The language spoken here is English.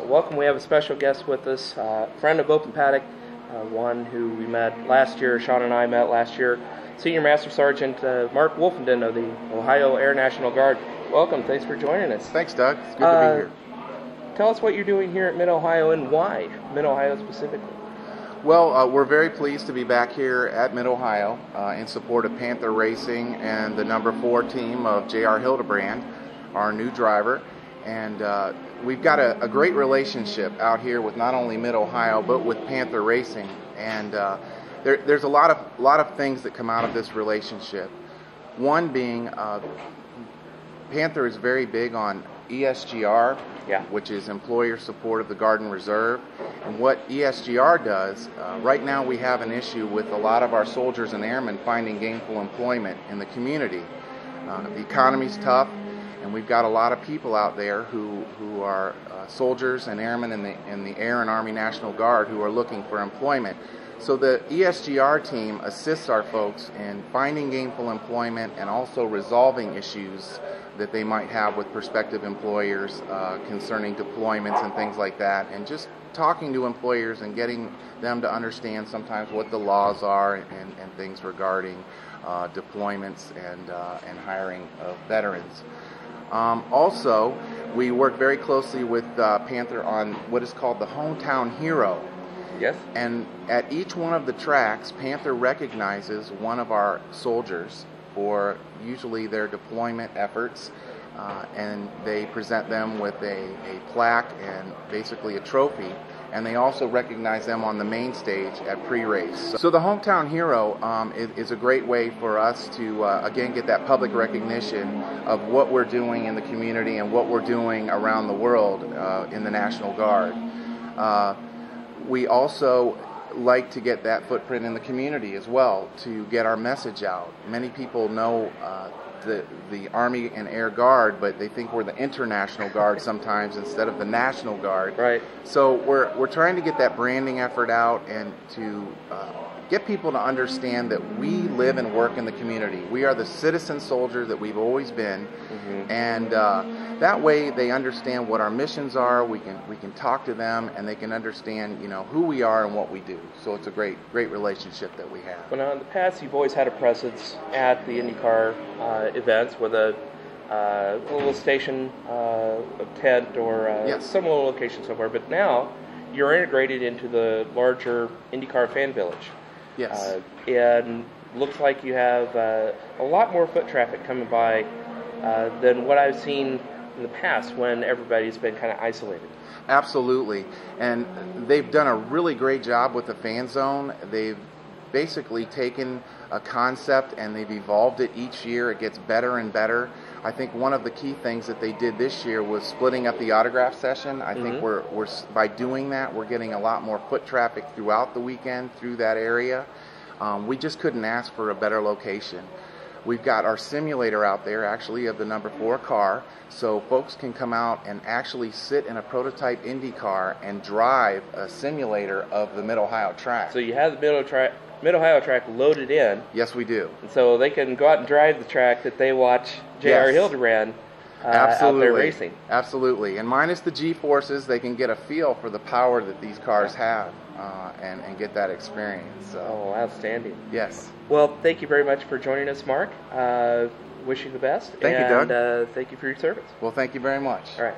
Welcome. We have a special guest with us, friend of Open Paddock, one who we met last year. Sean and I met last year. Senior Master Sergeant Mark Wolfenden of the Ohio Air National Guard. Welcome. Thanks for joining us. Thanks, Doug. It's good to be here. Tell us what you're doing here at Mid-Ohio and why Mid-Ohio specifically. Well, we're very pleased to be back here at Mid-Ohio in support of Panther Racing and the number 4 team of J.R. Hildebrand, our new driver. And we've got a great relationship out here with not only Mid-Ohio but with Panther Racing. And there's a lot of things that come out of this relationship. One being Panther is very big on ESGR, which is employer support of the Guard and Reserve. And what ESGR does, right now we have an issue with a lot of our soldiers and airmen finding gainful employment in the community. The economy's tough, and we've got a lot of people out there who are soldiers and airmen in the Air and Army National Guard who are looking for employment. So the ESGR team assists our folks in finding gainful employment and also resolving issues that they might have with prospective employers concerning deployments and things like that, and just talking to employers and getting them to understand sometimes what the laws are and things regarding deployments and hiring of veterans. Also, we work very closely with Panther on what is called the Hometown Hero. Yes. And at each one of the tracks, Panther recognizes one of our soldiers for usually their deployment efforts, and they present them with a plaque and basically a trophy. And they also recognize them on the main stage at pre-race. So the Hometown Hero is a great way for us to, again, get that public recognition of what we're doing in the community and what we're doing around the world in the National Guard. We also like to get that footprint in the community as well to get our message out. Many people know the Army and Air Guard, but they think we're the International Guard sometimes instead of the National Guard. Right. So we're trying to get that branding effort out and to get people to understand that we live and work in the community. We are the citizen soldier that we've always been, and that way they understand what our missions are. We can talk to them, and they can understand, who we are and what we do. So it's a great relationship that we have. Well, now in the past, you've always had a presence at the IndyCar events with a little station, a tent, or some little location somewhere. But now you're integrated into the larger IndyCar fan village. Yes. And looks like you have a lot more foot traffic coming by than what I've seen in the past when everybody's been kind of isolated. Absolutely. And they've done a really great job with the fan zone. They've basically taken a concept and they've evolved it each year. It gets better and better. I think one of the key things that they did this year was splitting up the autograph session. I think we're by doing that, we're getting a lot more foot traffic throughout the weekend through that area. We just couldn't ask for a better location. We've got our simulator out there, actually, of the number 4 car, so folks can come out and actually sit in a prototype Indy car and drive a simulator of the Mid-Ohio track. So you have the Mid-Ohio track loaded in. Yes, we do. And so they can go out and drive the track that they watch J.R. Hildebrand out there racing. Absolutely. And minus the G-forces, they can get a feel for the power that these cars have and get that experience. So. Oh, outstanding. Yes. Well, thank you very much for joining us, Mark. Wish you the best. Thank you, Doug. And thank you for your service. Well, thank you very much. All right.